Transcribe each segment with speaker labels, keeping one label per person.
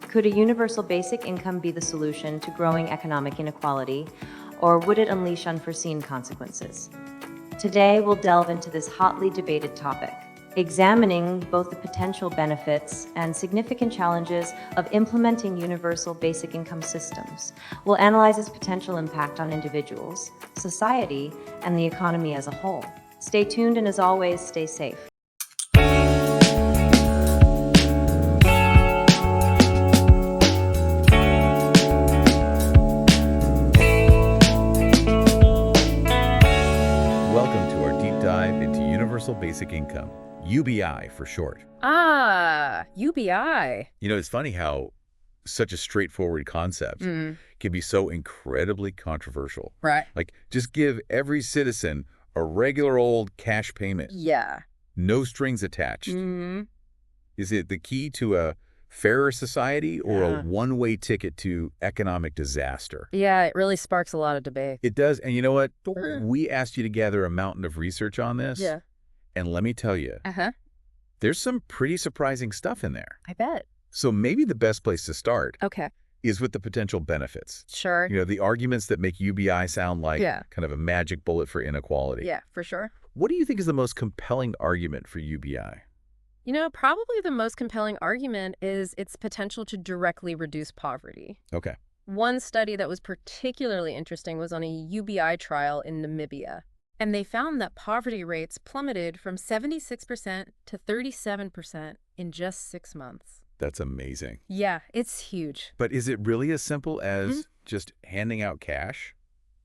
Speaker 1: Could a universal basic income be the solution to growing economic inequality, or would it unleash unforeseen consequences? Today, we'll delve into this hotly debated topic, examining both the potential benefits and significant challenges of implementing universal basic income systems. We'll analyze its potential impact on individuals, society, and the economy as a whole. Stay tuned, and as always, stay safe.
Speaker 2: Welcome to our deep dive into universal basic income, UBI for short.
Speaker 3: UBI.
Speaker 2: You know, it's funny how such a straightforward concept can be so incredibly controversial.
Speaker 3: Right.
Speaker 2: Like, just give every citizen a regular old cash payment.
Speaker 3: Yeah.
Speaker 2: No strings attached. Is it the key to a fairer society or a one-way ticket to economic disaster?
Speaker 3: Yeah, it really sparks a lot of debate.
Speaker 2: It does. And you know what? We asked you to gather a mountain of research on this.
Speaker 3: Yeah.
Speaker 2: And let me tell you, there's some pretty surprising stuff in there.
Speaker 3: I bet.
Speaker 2: So maybe the best place to start
Speaker 3: Okay.
Speaker 2: is with the potential benefits.
Speaker 3: Sure.
Speaker 2: You know, the arguments that make UBI sound like
Speaker 3: Yeah.
Speaker 2: kind of a magic bullet for inequality.
Speaker 3: Yeah, for sure.
Speaker 2: What do you think is the most compelling argument for UBI?
Speaker 3: You know, probably the most compelling argument is its potential to directly reduce poverty.
Speaker 2: Okay.
Speaker 3: One study that was particularly interesting was on a UBI trial in Namibia. And they found that poverty rates plummeted from 76% to 37% in just 6 months.
Speaker 2: That's amazing.
Speaker 3: Yeah, it's huge.
Speaker 2: But is it really as simple as just handing out cash?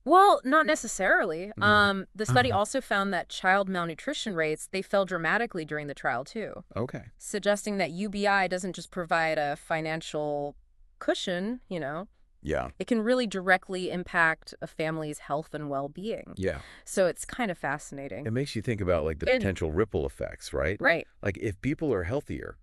Speaker 3: Well, not necessarily. The study also found that child malnutrition rates, they fell dramatically during the trial too,
Speaker 2: Okay.
Speaker 3: suggesting that UBI doesn't just provide a financial cushion,
Speaker 2: Yeah.
Speaker 3: it can really directly impact a family's health and well-being.
Speaker 2: Yeah.
Speaker 3: So it's kind of fascinating.
Speaker 2: It makes you think about like the potential ripple effects, right?
Speaker 3: Right.
Speaker 2: Like if people are healthier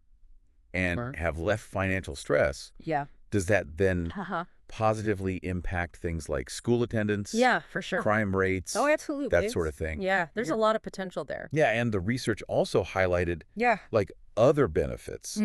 Speaker 2: and
Speaker 3: Sure.
Speaker 2: have less financial stress,
Speaker 3: Yeah.
Speaker 2: does that then
Speaker 3: Haha.
Speaker 2: positively impact things like school attendance?
Speaker 3: Yeah, for sure.
Speaker 2: Crime rates?
Speaker 3: Oh, absolutely.
Speaker 2: That sort of thing.
Speaker 3: Yeah, there's a lot of potential there.
Speaker 2: Yeah, and the research also highlighted
Speaker 3: Yeah.
Speaker 2: like other benefits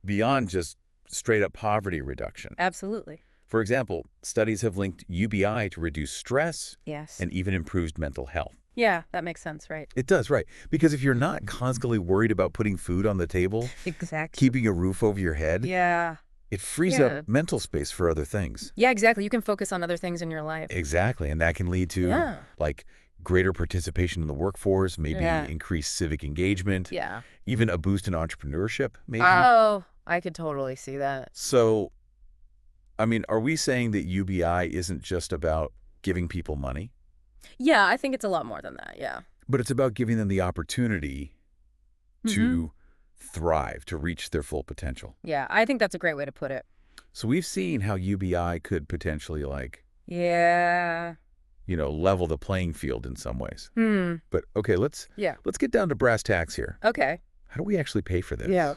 Speaker 2: beyond just straight up poverty reduction.
Speaker 3: Absolutely.
Speaker 2: For example, studies have linked UBI to reduce stress
Speaker 3: Yes.
Speaker 2: and even improved mental health.
Speaker 3: Yeah, that makes sense, right?
Speaker 2: It does, right. Because if you're not constantly worried about putting food on the table,
Speaker 3: Exactly.
Speaker 2: keeping a roof over your head,
Speaker 3: Yeah.
Speaker 2: it frees
Speaker 3: Yeah.
Speaker 2: up mental space for other things.
Speaker 3: Yeah, exactly. You can focus on other things in your life.
Speaker 2: Exactly, and that can lead to like greater participation in the workforce, maybe increased civic engagement,
Speaker 3: Yeah.
Speaker 2: even a boost in entrepreneurship, maybe.
Speaker 3: Oh, I could totally see that.
Speaker 2: So, I mean, are we saying that UBI isn't just about giving people money,
Speaker 3: Yeah, I think it's a lot more than that. Yeah.
Speaker 2: but it's about giving them the opportunity to thrive, to reach their full potential?
Speaker 3: Yeah, I think that's a great way to put it.
Speaker 2: So we've seen how UBI could potentially
Speaker 3: Yeah.
Speaker 2: level the playing field in some ways.
Speaker 3: Hmm.
Speaker 2: But okay, let's get down to brass tacks here.
Speaker 3: Okay.
Speaker 2: How do we actually pay for this?
Speaker 3: Yeah.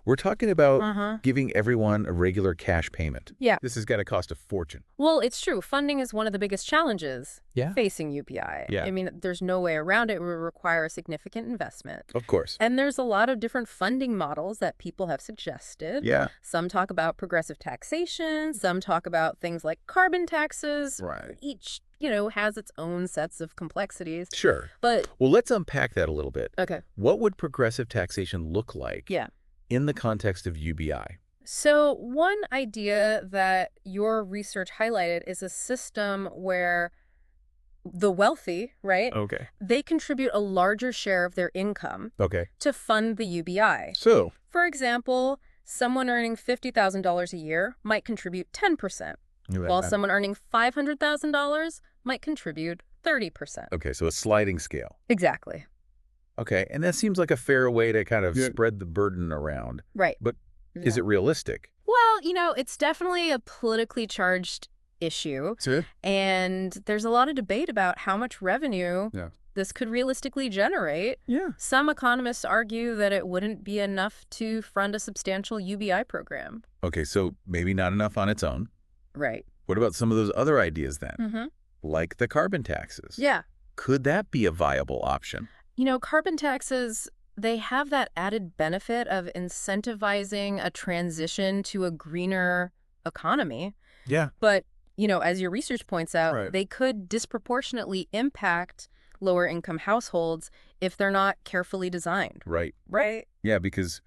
Speaker 2: We're talking about giving everyone a regular cash payment.
Speaker 3: Yeah.
Speaker 2: This is going to cost a fortune.
Speaker 3: Well, it's true. Funding is one of the biggest challenges facing UBI.
Speaker 2: Yeah.
Speaker 3: I mean, there's no way around it. It will require a significant investment.
Speaker 2: Of course.
Speaker 3: And there's a lot of different funding models that people have suggested.
Speaker 2: Yeah.
Speaker 3: Some talk about progressive taxation. Some talk about things like carbon taxes.
Speaker 2: Right.
Speaker 3: Each, has its own sets of complexities.
Speaker 2: Sure.
Speaker 3: But,
Speaker 2: Well, let's unpack that a little bit.
Speaker 3: okay.
Speaker 2: What would progressive taxation look like
Speaker 3: Yeah.
Speaker 2: in the context of UBI?
Speaker 3: So one idea that your research highlighted is a system where the wealthy, right,
Speaker 2: Okay.
Speaker 3: they contribute a larger share of their income
Speaker 2: Okay.
Speaker 3: to fund the UBI.
Speaker 2: So,
Speaker 3: For example, someone earning $50,000 a year might contribute 10%, while someone earning $500,000 might contribute 30%.
Speaker 2: Okay, so a sliding scale.
Speaker 3: Exactly.
Speaker 2: Okay, and that seems like a fair way to kind of spread the burden around.
Speaker 3: Right.
Speaker 2: But is it realistic?
Speaker 3: Well, it's definitely a politically charged issue.
Speaker 2: Sure.
Speaker 3: And there's a lot of debate about how much revenue this could realistically generate.
Speaker 2: Yeah.
Speaker 3: Some economists argue that it wouldn't be enough to fund a substantial UBI program.
Speaker 2: Okay, so maybe not enough on its own.
Speaker 3: Right.
Speaker 2: What about some of those other ideas then? Like the carbon taxes?
Speaker 3: Yeah.
Speaker 2: Could that be a viable option?
Speaker 3: Carbon taxes they have that added benefit of incentivizing a transition to a greener economy.
Speaker 2: Yeah.
Speaker 3: But, as your research points out,
Speaker 2: Right.
Speaker 3: they could disproportionately impact lower income households if they're not carefully designed.
Speaker 2: Right.
Speaker 3: Right?
Speaker 2: Yeah, because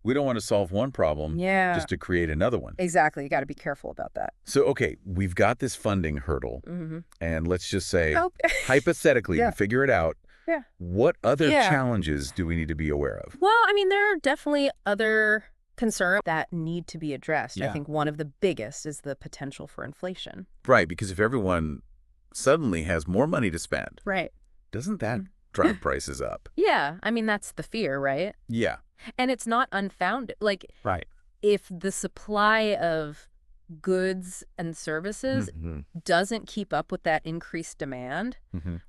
Speaker 2: we don't want to solve one problem
Speaker 3: Yeah.
Speaker 2: just to create another one.
Speaker 3: Exactly. You got to be careful about that.
Speaker 2: So, okay, we've got this funding hurdle, and let's just say, hypothetically,
Speaker 3: Yeah.
Speaker 2: to figure it out,
Speaker 3: Yeah.
Speaker 2: what other
Speaker 3: Yeah.
Speaker 2: challenges do we need to be aware of?
Speaker 3: Well, I mean, there are definitely other concerns that need to be addressed.
Speaker 2: Yeah.
Speaker 3: I think one of the biggest is the potential for inflation.
Speaker 2: Right, because if everyone suddenly has more money to spend,
Speaker 3: Right.
Speaker 2: doesn't that drive prices up?
Speaker 3: Yeah. I mean, that's the fear, right?
Speaker 2: Yeah.
Speaker 3: And it's not unfounded. Like,
Speaker 2: Right.
Speaker 3: if the supply of goods and services doesn't keep up with that increased demand,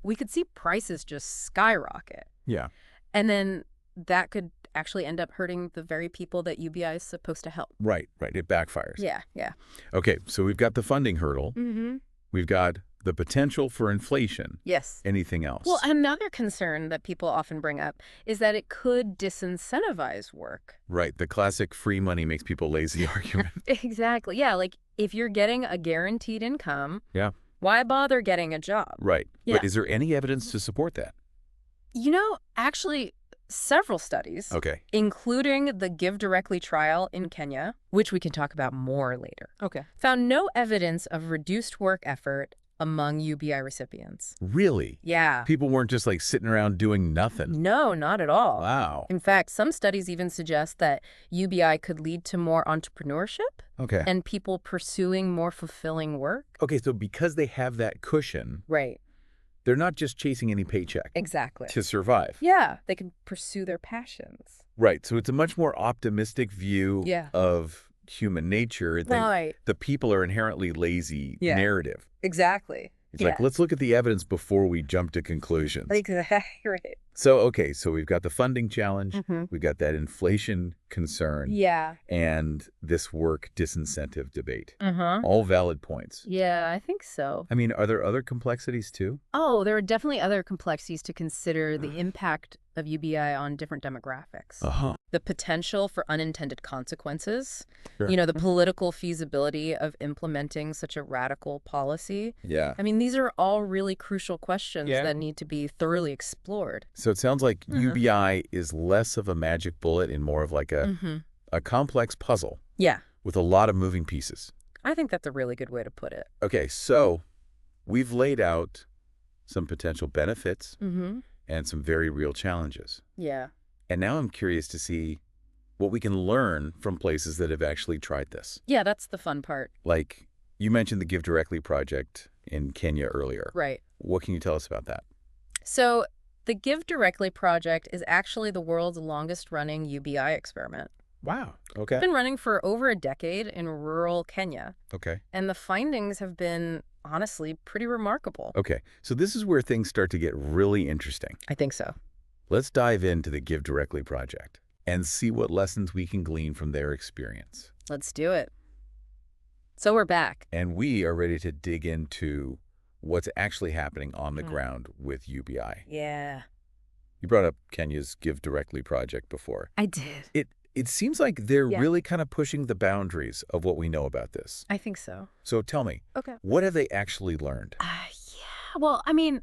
Speaker 3: we could see prices just skyrocket.
Speaker 2: Yeah.
Speaker 3: And then that could actually end up hurting the very people that UBI is supposed to help.
Speaker 2: Right. It backfires.
Speaker 3: Yeah.
Speaker 2: Okay, so we've got the funding hurdle. We've got the potential for inflation.
Speaker 3: Yes.
Speaker 2: Anything else?
Speaker 3: Well, another concern that people often bring up is that it could disincentivize work.
Speaker 2: Right, the classic free money makes people lazy argument.
Speaker 3: Exactly. Yeah, like if you're getting a guaranteed income,
Speaker 2: Yeah.
Speaker 3: why bother getting a job?
Speaker 2: Right.
Speaker 3: Yeah.
Speaker 2: But is there any evidence to support that?
Speaker 3: Actually, several studies,
Speaker 2: Okay.
Speaker 3: including the Give Directly trial in Kenya, which we can talk about more later, found no evidence of reduced work effort among UBI recipients.
Speaker 2: Really?
Speaker 3: Yeah.
Speaker 2: People weren't just like sitting around doing nothing.
Speaker 3: No, not at all.
Speaker 2: Wow.
Speaker 3: In fact, some studies even suggest that UBI could lead to more entrepreneurship
Speaker 2: Okay.
Speaker 3: and people pursuing more fulfilling work.
Speaker 2: Okay, so because they have that cushion,
Speaker 3: Right.
Speaker 2: they're not just chasing any paycheck
Speaker 3: Exactly.
Speaker 2: to survive.
Speaker 3: Yeah, they can pursue their passions.
Speaker 2: Right, so it's a much more optimistic view
Speaker 3: Yeah.
Speaker 2: of human nature than
Speaker 3: Right.
Speaker 2: the people are inherently lazy
Speaker 3: Yeah.
Speaker 2: narrative.
Speaker 3: Exactly.
Speaker 2: It's like, let's look at the evidence before we jump to conclusions.
Speaker 3: Exactly. Right.
Speaker 2: So, okay, so we've got the funding challenge,
Speaker 3: Mhm.
Speaker 2: we've got that inflation concern,
Speaker 3: Yeah.
Speaker 2: and this work disincentive debate.
Speaker 3: Uh-huh.
Speaker 2: All valid points.
Speaker 3: Yeah, I think so.
Speaker 2: I mean, are there other complexities too?
Speaker 3: Oh, there are definitely other complexities to consider the impact of UBI on different demographics.
Speaker 2: Uh-huh.
Speaker 3: The potential for unintended consequences,
Speaker 2: Sure.
Speaker 3: the political feasibility of implementing such a radical policy.
Speaker 2: Yeah.
Speaker 3: I mean, these are all really crucial questions
Speaker 2: Yeah.
Speaker 3: that need to be thoroughly explored.
Speaker 2: So it sounds like UBI is less of a magic bullet and more of like a complex puzzle
Speaker 3: Yeah,
Speaker 2: with a lot of moving pieces.
Speaker 3: I think that's a really good way to put it.
Speaker 2: Okay, so we've laid out some potential benefits and some very real challenges.
Speaker 3: Yeah.
Speaker 2: And now I'm curious to see what we can learn from places that have actually tried this.
Speaker 3: Yeah, that's the fun part.
Speaker 2: Like, you mentioned the Give Directly project in Kenya earlier.
Speaker 3: Right.
Speaker 2: What can you tell us about that?
Speaker 3: So the Give Directly project is actually the world's longest running UBI experiment.
Speaker 2: Wow. Okay.
Speaker 3: It's been running for over a decade in rural Kenya,
Speaker 2: Okay.
Speaker 3: and the findings have been, honestly, pretty remarkable.
Speaker 2: Okay. So this is where things start to get really interesting.
Speaker 3: I think so.
Speaker 2: Let's dive into the Give Directly project and see what lessons we can glean from their experience.
Speaker 3: Let's do it. So we're back.
Speaker 2: And we are ready to dig into what's actually happening on the ground with UBI.
Speaker 3: Yeah.
Speaker 2: You brought up Kenya's Give Directly project before.
Speaker 3: I did.
Speaker 2: It seems like they're
Speaker 3: Yeah.
Speaker 2: really kind of pushing the boundaries of what we know about this.
Speaker 3: I think so.
Speaker 2: So tell me,
Speaker 3: Okay.
Speaker 2: what have they actually learned?
Speaker 3: Yeah. Well, I mean,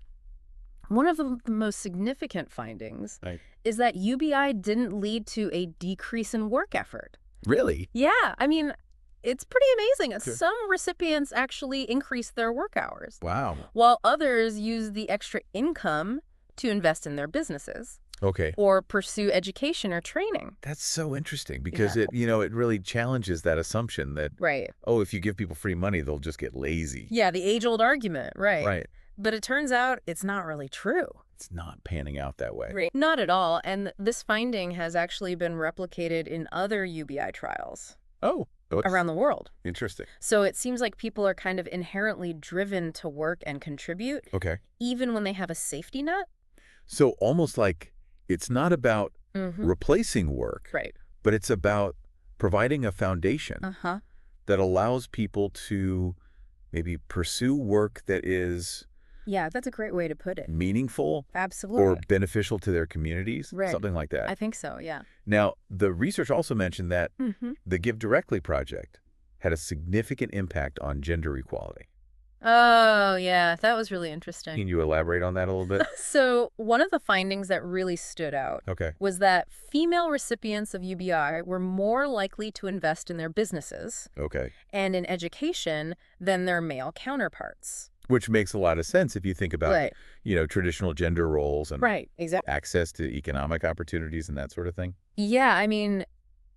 Speaker 3: one of the most significant findings
Speaker 2: Right.
Speaker 3: is that UBI didn't lead to a decrease in work effort.
Speaker 2: Really?
Speaker 3: Yeah. I mean, it's pretty amazing.
Speaker 2: Sure.
Speaker 3: Some recipients actually increased their work hours,
Speaker 2: Wow.
Speaker 3: while others used the extra income to invest in their businesses
Speaker 2: Okay.
Speaker 3: or pursue education or training.
Speaker 2: That's so interesting because
Speaker 3: Yeah.
Speaker 2: it really challenges that assumption that,
Speaker 3: Right.
Speaker 2: oh, if you give people free money, they'll just get lazy.
Speaker 3: Yeah, the age-old argument, right.
Speaker 2: Right.
Speaker 3: But it turns out it's not really true.
Speaker 2: It's not panning out that way.
Speaker 3: Right. Not at all. And this finding has actually been replicated in other UBI trials
Speaker 2: Oh.
Speaker 3: around the world.
Speaker 2: Interesting.
Speaker 3: So it seems like people are kind of inherently driven to work and contribute,
Speaker 2: Okay.
Speaker 3: even when they have a safety net.
Speaker 2: So almost like it's not about
Speaker 3: Mm-hmm.
Speaker 2: replacing work,
Speaker 3: Right.
Speaker 2: but it's about providing a foundation
Speaker 3: Uh-huh.
Speaker 2: that allows people to maybe pursue work that is
Speaker 3: Yeah, that's a great way to put it.
Speaker 2: meaningful
Speaker 3: Absolutely.
Speaker 2: or beneficial to their communities,
Speaker 3: Right.
Speaker 2: something like that.
Speaker 3: I think so, yeah.
Speaker 2: Now, the research also mentioned that
Speaker 3: Mm-hmm.
Speaker 2: the Give Directly project had a significant impact on gender equality.
Speaker 3: Oh, yeah, that was really interesting.
Speaker 2: Can you elaborate on that a little bit?
Speaker 3: So one of the findings that really stood out
Speaker 2: Okay.
Speaker 3: was that female recipients of UBI were more likely to invest in their businesses
Speaker 2: Okay.
Speaker 3: and in education than their male counterparts.
Speaker 2: Which makes a lot of sense if you think about,
Speaker 3: Right.
Speaker 2: Traditional gender roles and
Speaker 3: Right, exactly.
Speaker 2: access to economic opportunities and that sort of thing.
Speaker 3: Yeah, I mean,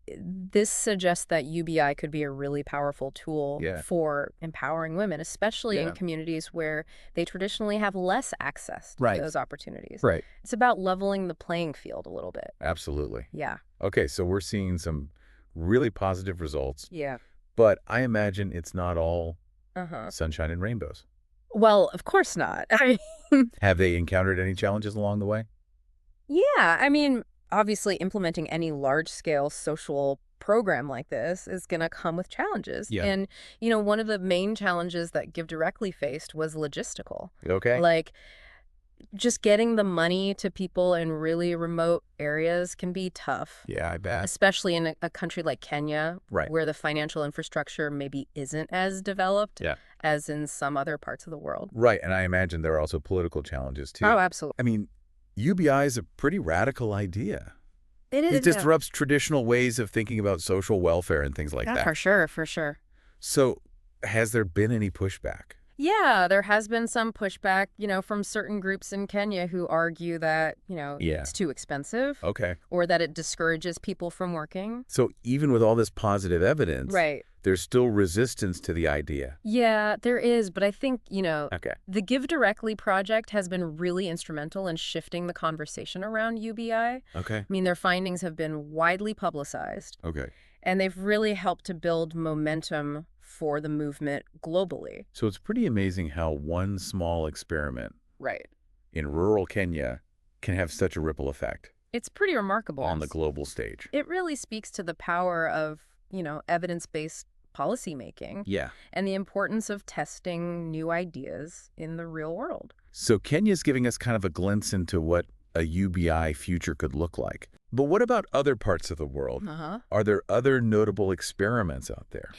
Speaker 3: this suggests that UBI could be a really powerful tool
Speaker 2: Yeah.
Speaker 3: for empowering women, especially in
Speaker 2: Yeah.
Speaker 3: communities where they traditionally have less access to
Speaker 2: Right.
Speaker 3: those opportunities.
Speaker 2: Right.
Speaker 3: It's about leveling the playing field a little bit.
Speaker 2: Absolutely.
Speaker 3: Yeah.
Speaker 2: Okay, so we're seeing some really positive results,
Speaker 3: Yeah.
Speaker 2: but I imagine it's not all
Speaker 3: Uh-huh.
Speaker 2: sunshine and rainbows.
Speaker 3: Well, of course not.
Speaker 2: Have they encountered any challenges along the way?
Speaker 3: Yeah, I mean, obviously implementing any large-scale social program like this is going to come with challenges.
Speaker 2: Yeah.
Speaker 3: And, one of the main challenges that Give Directly faced was logistical.
Speaker 2: Okay.
Speaker 3: Like, just getting the money to people in really remote areas can be tough,
Speaker 2: Yeah, I bet.
Speaker 3: especially in a country like Kenya,
Speaker 2: Right.
Speaker 3: where the financial infrastructure maybe isn't as developed
Speaker 2: Yeah.
Speaker 3: as in some other parts of the world.
Speaker 2: Right, and I imagine there are also political challenges too.
Speaker 3: Oh, absolutely.
Speaker 2: I mean, UBI is a pretty radical idea.
Speaker 3: It is.
Speaker 2: It disrupts traditional ways of thinking about social welfare and things like
Speaker 3: Yeah,
Speaker 2: that.
Speaker 3: for sure, for sure.
Speaker 2: So, has there been any pushback?
Speaker 3: Yeah, there has been some pushback, from certain groups in Kenya who argue that,
Speaker 2: Yeah.
Speaker 3: it's too expensive
Speaker 2: Okay.
Speaker 3: or that it discourages people from working.
Speaker 2: So, even with all this positive evidence,
Speaker 3: Right.
Speaker 2: there's still resistance to the idea.
Speaker 3: Yeah, there is. But I think,
Speaker 2: Okay.
Speaker 3: the Give Directly project has been really instrumental in shifting the conversation around UBI.
Speaker 2: Okay.
Speaker 3: I mean, their findings have been widely publicized,
Speaker 2: Okay.
Speaker 3: and they've really helped to build momentum for the movement globally.
Speaker 2: So, it's pretty amazing how one small experiment
Speaker 3: Right.
Speaker 2: in rural Kenya can have such a ripple effect
Speaker 3: It's pretty remarkable.
Speaker 2: on the global stage.
Speaker 3: It really speaks to the power of, evidence-based policymaking
Speaker 2: Yeah.
Speaker 3: and the importance of testing new ideas in the real world.
Speaker 2: So Kenya's giving us kind of a glimpse into what a UBI future could look like. But what about other parts of the world?
Speaker 3: Uh-huh.
Speaker 2: Are there other notable experiments out there?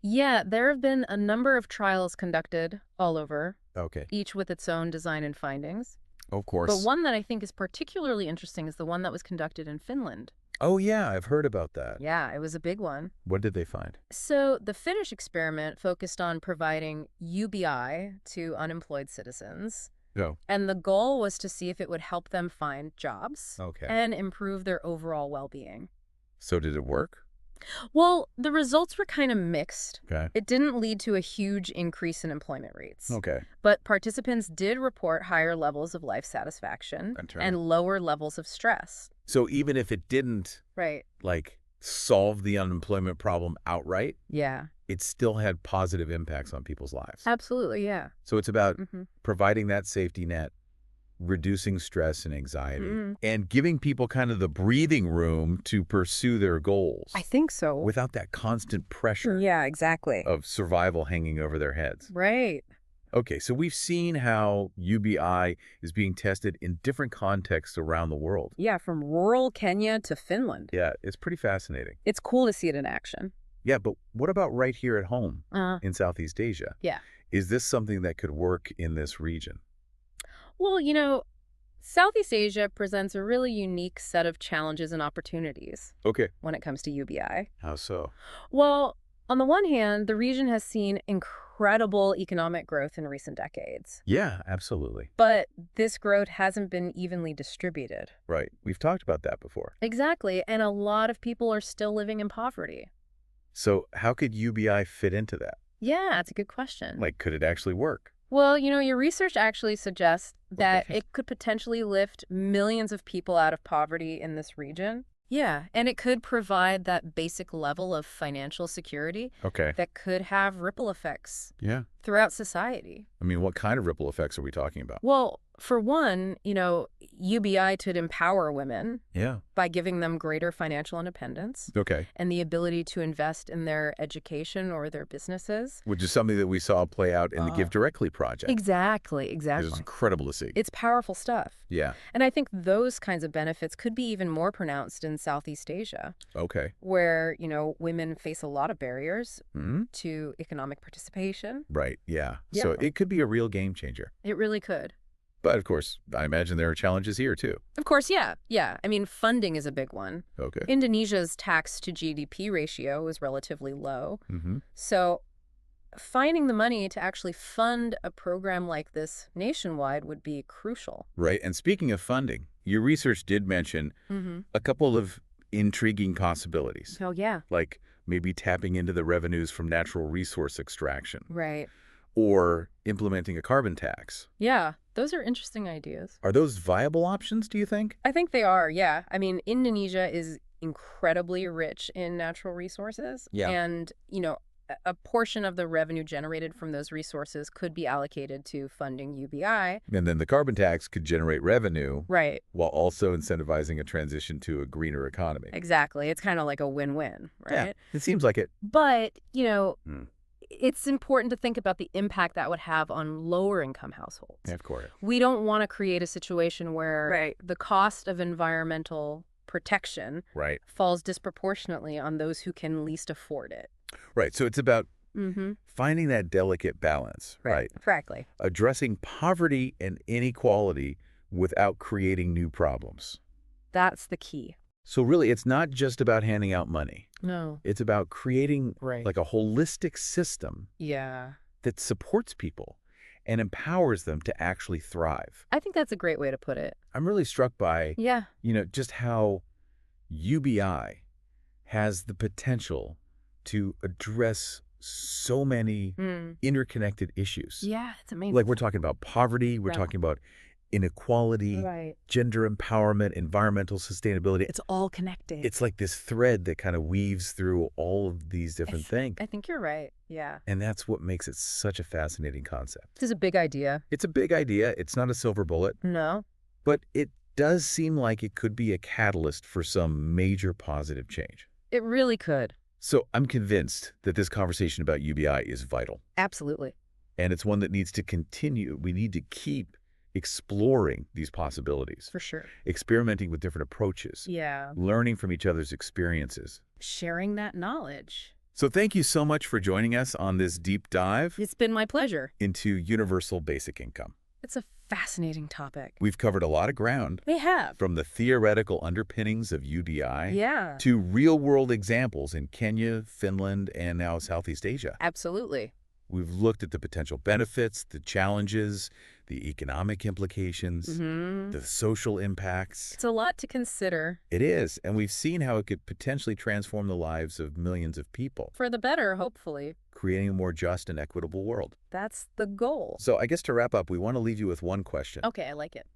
Speaker 3: Yeah, there have been a number of trials conducted all over,
Speaker 2: Okay.
Speaker 3: each with its own design and findings.
Speaker 2: Of course.
Speaker 3: But one that I think is particularly interesting is the one that was conducted in Finland.
Speaker 2: Oh, yeah, I've heard about that.
Speaker 3: Yeah, it was a big one.
Speaker 2: What did they find?
Speaker 3: So the Finnish experiment focused on providing UBI to unemployed citizens.
Speaker 2: Oh.
Speaker 3: And the goal was to see if it would help them find jobs
Speaker 2: Okay.
Speaker 3: and improve their overall well-being.
Speaker 2: So did it work?
Speaker 3: Well, the results were kind of mixed.
Speaker 2: Okay.
Speaker 3: It didn't lead to a huge increase in employment rates.
Speaker 2: Okay.
Speaker 3: But participants did report higher levels of life satisfaction and lower levels of stress.
Speaker 2: So even if it didn't,
Speaker 3: Right.
Speaker 2: solve the unemployment problem outright,
Speaker 3: Yeah.
Speaker 2: it still had positive impacts on people's lives.
Speaker 3: Absolutely, yeah.
Speaker 2: So it's about
Speaker 3: Mm-hmm.
Speaker 2: providing that safety net, reducing stress and anxiety,
Speaker 3: Mm-hmm.
Speaker 2: and giving people kind of the breathing room to pursue their goals
Speaker 3: I think so.
Speaker 2: without that constant pressure
Speaker 3: Yeah, exactly.
Speaker 2: of survival hanging over their heads.
Speaker 3: Right.
Speaker 2: Okay, so we've seen how UBI is being tested in different contexts around the world.
Speaker 3: Yeah, from rural Kenya to Finland.
Speaker 2: Yeah, it's pretty fascinating.
Speaker 3: It's cool to see it in action.
Speaker 2: Yeah, but what about right here at home in Southeast Asia?
Speaker 3: Yeah.
Speaker 2: Is this something that could work in this region?
Speaker 3: Well, Southeast Asia presents a really unique set of challenges and opportunities
Speaker 2: Okay.
Speaker 3: when it comes to UBI.
Speaker 2: How so?
Speaker 3: Well, on the one hand, the region has seen incredible economic growth in recent decades.
Speaker 2: Yeah, absolutely.
Speaker 3: But this growth hasn't been evenly distributed.
Speaker 2: Right. We've talked about that before.
Speaker 3: Exactly. And a lot of people are still living in poverty.
Speaker 2: So how could UBI fit into that?
Speaker 3: Yeah, that's a good question.
Speaker 2: Could it actually work?
Speaker 3: Well, your research actually suggests that
Speaker 2: Okay.
Speaker 3: it could potentially lift millions of people out of poverty in this region. Yeah, and it could provide that basic level of financial security
Speaker 2: Okay.
Speaker 3: that could have ripple effects
Speaker 2: Yeah.
Speaker 3: throughout society.
Speaker 2: I mean, what kind of ripple effects are we talking about?
Speaker 3: Well, for one, UBI could empower women
Speaker 2: Yeah.
Speaker 3: by giving them greater financial independence
Speaker 2: Okay.
Speaker 3: and the ability to invest in their education or their businesses.
Speaker 2: Which is something that we saw play out in the Give Directly project.
Speaker 3: Exactly,
Speaker 2: It was
Speaker 3: exactly.
Speaker 2: incredible to see.
Speaker 3: It's powerful stuff.
Speaker 2: Yeah.
Speaker 3: And I think those kinds of benefits could be even more pronounced in Southeast Asia,
Speaker 2: Okay.
Speaker 3: where, women face a lot of barriers
Speaker 2: Hmm.
Speaker 3: to economic participation.
Speaker 2: Right. Yeah.
Speaker 3: Yeah.
Speaker 2: So it could be a real game changer.
Speaker 3: It really could.
Speaker 2: But of course, I imagine there are challenges here too.
Speaker 3: Of course, yeah. Yeah. I mean, funding is a big one.
Speaker 2: Okay.
Speaker 3: Indonesia's tax to GDP ratio is relatively low.
Speaker 2: Mm-hmm.
Speaker 3: So finding the money to actually fund a program like this nationwide would be crucial.
Speaker 2: Right. And speaking of funding, your research did mention a couple of intriguing possibilities,
Speaker 3: Oh, yeah.
Speaker 2: like maybe tapping into the revenues from natural resource extraction
Speaker 3: Right.
Speaker 2: or implementing a carbon tax.
Speaker 3: Yeah. Those are interesting ideas.
Speaker 2: Are those viable options, do you think?
Speaker 3: I think they are, yeah. I mean, Indonesia is incredibly rich in natural resources.
Speaker 2: Yeah.
Speaker 3: And, a portion of the revenue generated from those resources could be allocated to funding UBI.
Speaker 2: And then the carbon tax could generate revenue
Speaker 3: Right.
Speaker 2: while also incentivizing a transition to a greener economy.
Speaker 3: Exactly. It's kind of like a win-win, right?
Speaker 2: Yeah, it seems like it.
Speaker 3: But,
Speaker 2: Hmm.
Speaker 3: it's important to think about the impact that would have on lower income households.
Speaker 2: Yeah, of course.
Speaker 3: We don't want to create a situation where
Speaker 1: Right.
Speaker 3: the cost of environmental protection
Speaker 2: Right.
Speaker 3: falls disproportionately on those who can least afford it.
Speaker 2: Right. So it's about
Speaker 3: Mm-hmm.
Speaker 2: finding that delicate balance, right?
Speaker 3: Exactly.
Speaker 2: Addressing poverty and inequality without creating new problems.
Speaker 3: That's the key.
Speaker 2: So really, it's not just about handing out money.
Speaker 3: No.
Speaker 2: It's about creating
Speaker 3: Right.
Speaker 2: like a holistic system
Speaker 3: Yeah.
Speaker 2: that supports people and empowers them to actually thrive.
Speaker 3: I think that's a great way to put it.
Speaker 2: I'm really struck by,
Speaker 3: Yeah.
Speaker 2: just how UBI has the potential to address so many interconnected issues.
Speaker 3: Yeah, it's amazing.
Speaker 2: Like we're talking about poverty, we're
Speaker 3: Right.
Speaker 2: talking about inequality,
Speaker 3: Right.
Speaker 2: gender empowerment, environmental sustainability.
Speaker 3: It's all connected.
Speaker 2: It's like this thread that kind of weaves through all of these different things.
Speaker 3: I think you're right. Yeah.
Speaker 2: And that's what makes it such a fascinating concept.
Speaker 3: This is a big idea.
Speaker 2: It's a big idea. It's not a silver bullet,
Speaker 3: No.
Speaker 2: but it does seem like it could be a catalyst for some major positive change.
Speaker 3: It really could.
Speaker 2: So I'm convinced that this conversation about UBI is vital.
Speaker 3: Absolutely.
Speaker 2: And it's one that needs to continue. We need to keep exploring these possibilities,
Speaker 3: For sure.
Speaker 2: experimenting with different approaches,
Speaker 3: Yeah.
Speaker 2: learning from each other's experiences.
Speaker 3: Sharing that knowledge.
Speaker 2: So thank you so much for joining us on this deep dive
Speaker 3: It's been my pleasure.
Speaker 2: into universal basic income.
Speaker 3: It's a fascinating topic.
Speaker 2: We've covered a lot of ground,
Speaker 3: We have.
Speaker 2: from the theoretical underpinnings of UBI
Speaker 3: Yeah.
Speaker 2: to real-world examples in Kenya, Finland, and now Southeast Asia.
Speaker 3: Absolutely.
Speaker 2: We've looked at the potential benefits, the challenges, the economic implications,
Speaker 3: Mm-hmm.
Speaker 2: the social impacts.
Speaker 3: It's a lot to consider.
Speaker 2: It is, and we've seen how it could potentially transform the lives of millions of people,
Speaker 3: For the better, hopefully.
Speaker 2: creating a more just and equitable world.
Speaker 3: That's the goal.
Speaker 2: So I guess to wrap up, we want to leave you with one question.
Speaker 3: Okay, I like it.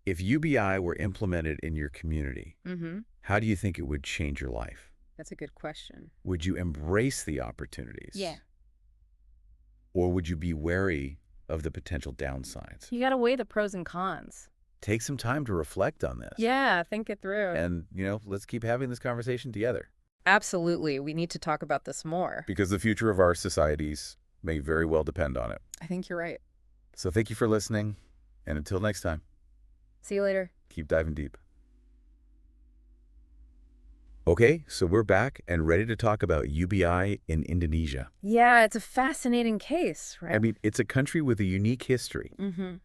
Speaker 2: If UBI were implemented in your community,
Speaker 3: Mm-hmm.
Speaker 2: how do you think it would change your life?
Speaker 3: That's a good question.
Speaker 2: Would you embrace the opportunities?
Speaker 3: Yeah.
Speaker 2: Or would you be wary of the potential downsides?
Speaker 3: You got to weigh the pros and cons.
Speaker 2: Take some time to reflect on this.
Speaker 3: Yeah, think it through.
Speaker 2: And, let's keep having this conversation together.
Speaker 3: Absolutely. We need to talk about this more.
Speaker 2: Because the future of our societies may very well depend on it.
Speaker 3: I think you're right.
Speaker 2: So thank you for listening. And until next time,
Speaker 3: See you later.
Speaker 2: keep diving deep. Okay, so we're back and ready to talk about UBI in Indonesia.
Speaker 3: Yeah, it's a fascinating case, right?
Speaker 2: I mean, it's a country with a unique history,
Speaker 3: Mm-hmm.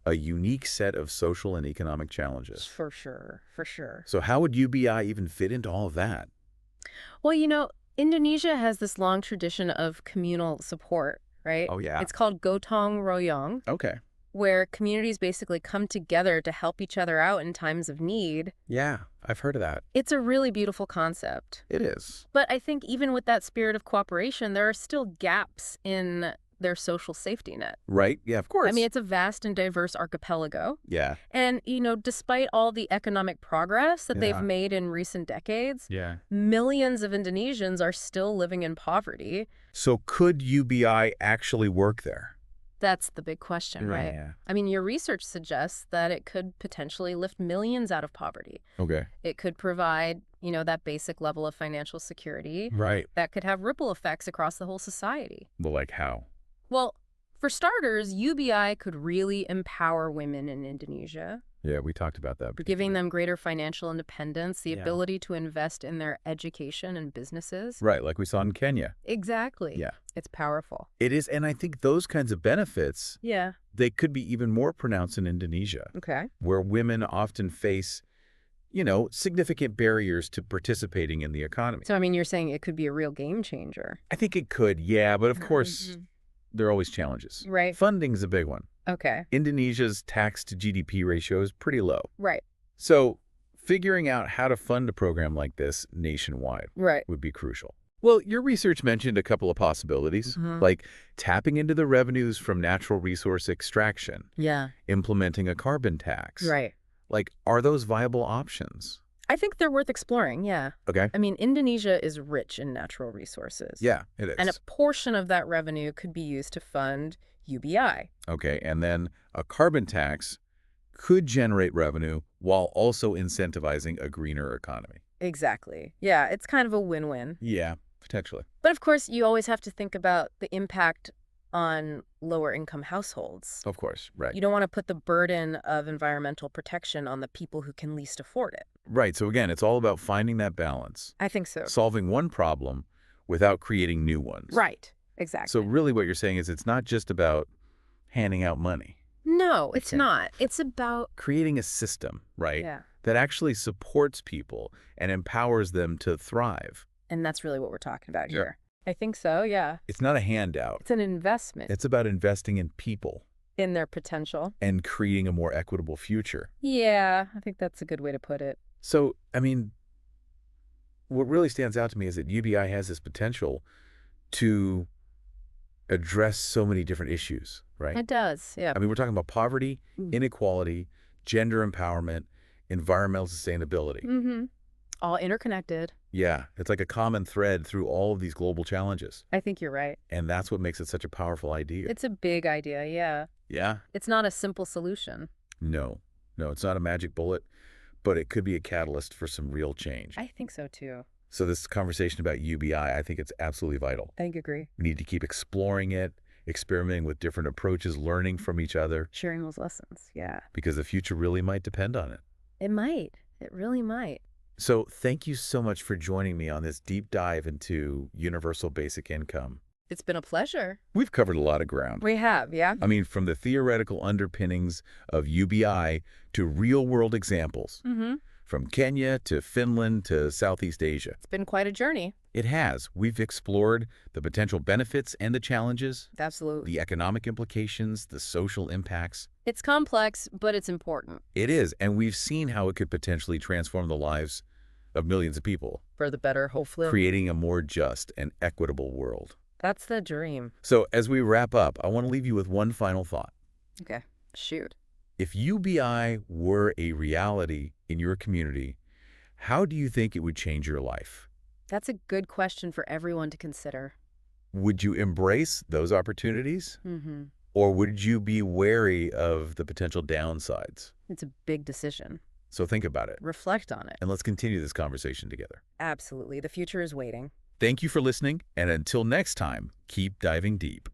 Speaker 2: a unique set of social and economic challenges.
Speaker 3: For sure. For sure.
Speaker 2: So how would UBI even fit into all of that?
Speaker 3: Well, Indonesia has this long tradition of communal support, right?
Speaker 2: Oh, yeah.
Speaker 3: It's called gotong royong,
Speaker 2: Okay.
Speaker 3: where communities basically come together to help each other out in times of need.
Speaker 2: Yeah, I've heard of that.
Speaker 3: It's a really beautiful concept.
Speaker 2: It is.
Speaker 3: But I think even with that spirit of cooperation, there are still gaps in their social safety net.
Speaker 2: Right? Yeah, of course.
Speaker 3: I mean, it's a vast and diverse archipelago.
Speaker 2: yeah.
Speaker 3: And, despite all the economic progress that
Speaker 2: Yeah.
Speaker 3: they've made in recent decades,
Speaker 2: Yeah.
Speaker 3: millions of Indonesians are still living in poverty.
Speaker 2: So could UBI actually work there?
Speaker 3: That's the big question, right?
Speaker 2: Yeah.
Speaker 3: I mean, your research suggests that it could potentially lift millions out of poverty.
Speaker 2: Okay.
Speaker 3: It could provide, that basic level of financial security
Speaker 2: Right.
Speaker 3: that could have ripple effects across the whole society.
Speaker 2: Well, like how?
Speaker 3: Well, for starters, UBI could really empower women in Indonesia,
Speaker 2: Yeah, we talked about that.
Speaker 3: giving them greater financial independence, the
Speaker 2: Yeah.
Speaker 3: ability to invest in their education and businesses.
Speaker 2: Right, like we saw in Kenya.
Speaker 3: Exactly.
Speaker 2: Yeah.
Speaker 3: It's powerful.
Speaker 2: It is, and I think those kinds of benefits,
Speaker 3: Yeah.
Speaker 2: they could be even more pronounced in Indonesia,
Speaker 3: Okay.
Speaker 2: where women often face, significant barriers to participating in the economy.
Speaker 3: So, I mean, you're saying it could be a real game changer.
Speaker 2: I think it could, yeah, but of course,
Speaker 3: Mhm.
Speaker 2: there are always challenges.
Speaker 3: Right.
Speaker 2: Funding's a big one.
Speaker 3: Okay.
Speaker 2: Indonesia's tax to GDP ratio is pretty low.
Speaker 3: Right.
Speaker 2: So figuring out how to fund a program like this nationwide
Speaker 3: Right.
Speaker 2: would be crucial. Well, your research mentioned a couple of possibilities,
Speaker 3: Mhm.
Speaker 2: like tapping into the revenues from natural resource extraction,
Speaker 3: Yeah.
Speaker 2: implementing a carbon tax.
Speaker 3: Right.
Speaker 2: Like, are those viable options?
Speaker 3: I think they're worth exploring, yeah.
Speaker 2: Okay.
Speaker 3: I mean, Indonesia is rich in natural resources.
Speaker 2: Yeah, it is.
Speaker 3: And a portion of that revenue could be used to fund UBI.
Speaker 2: Okay, and then a carbon tax could generate revenue while also incentivizing a greener economy.
Speaker 3: Exactly. Yeah, it's kind of a win-win.
Speaker 2: Yeah, potentially.
Speaker 3: But of course, you always have to think about the impact on lower income households.
Speaker 2: Of course, right.
Speaker 3: You don't want to put the burden of environmental protection on the people who can least afford it.
Speaker 2: Right, so again, it's all about finding that balance,
Speaker 3: I think so.
Speaker 2: solving one problem without creating new ones.
Speaker 3: Right. Exactly.
Speaker 2: So really what you're saying is it's not just about handing out money.
Speaker 3: No, it's
Speaker 2: Okay.
Speaker 3: not. It's about...
Speaker 2: Creating a system, right,
Speaker 3: Yeah.
Speaker 2: that actually supports people and empowers them to thrive.
Speaker 3: And that's really what we're talking about
Speaker 2: Sure.
Speaker 3: here. I think so, yeah.
Speaker 2: It's not a handout.
Speaker 3: It's an investment
Speaker 2: It's about investing in people
Speaker 3: in their potential.
Speaker 2: and creating a more equitable future.
Speaker 3: Yeah, I think that's a good way to put it.
Speaker 2: So, I mean, what really stands out to me is that UBI has this potential to address so many different issues, right?
Speaker 3: It does, yeah.
Speaker 2: I mean, we're talking about poverty,
Speaker 3: Mm.
Speaker 2: inequality, gender empowerment, environmental sustainability.
Speaker 3: Mm-hmm. All interconnected.
Speaker 2: Yeah, it's like a common thread through all of these global challenges.
Speaker 3: I think you're right.
Speaker 2: And that's what makes it such a powerful idea.
Speaker 3: It's a big idea, yeah.
Speaker 2: Yeah?
Speaker 3: It's not a simple solution.
Speaker 2: No, it's not a magic bullet, but it could be a catalyst for some real change.
Speaker 3: I think so, too.
Speaker 2: So this conversation about UBI, I think it's absolutely vital.
Speaker 3: I agree.
Speaker 2: We need to keep exploring it, experimenting with different approaches, learning from each other,
Speaker 3: Sharing those lessons, yeah.
Speaker 2: because the future really might depend on it.
Speaker 3: It might. It really might.
Speaker 2: So thank you so much for joining me on this deep dive into universal basic income.
Speaker 3: It's been a pleasure.
Speaker 2: We've covered a lot of ground.
Speaker 3: We have, yeah?
Speaker 2: I mean, from the theoretical underpinnings of UBI to real-world examples,
Speaker 3: Mm-hmm.
Speaker 2: from Kenya to Finland to Southeast Asia.
Speaker 3: It's been quite a journey.
Speaker 2: It has. We've explored the potential benefits and the challenges,
Speaker 3: Absolutely.
Speaker 2: the economic implications, the social impacts.
Speaker 3: It's complex, but it's important.
Speaker 2: It is, and we've seen how it could potentially transform the lives of millions of people,
Speaker 3: For the better, hopefully.
Speaker 2: creating a more just and equitable world.
Speaker 3: That's the dream.
Speaker 2: So as we wrap up, I want to leave you with one final thought.
Speaker 3: Okay, shoot.
Speaker 2: If UBI were a reality in your community, how do you think it would change your life?
Speaker 3: That's a good question for everyone to consider.
Speaker 2: Would you embrace those opportunities?
Speaker 3: Mm-hmm.
Speaker 2: Or would you be wary of the potential downsides?
Speaker 3: It's a big decision.
Speaker 2: So think about it,
Speaker 3: Reflect on it.
Speaker 2: and let's continue this conversation together.
Speaker 3: Absolutely. The future is waiting.
Speaker 2: Thank you for listening, and until next time, keep diving deep.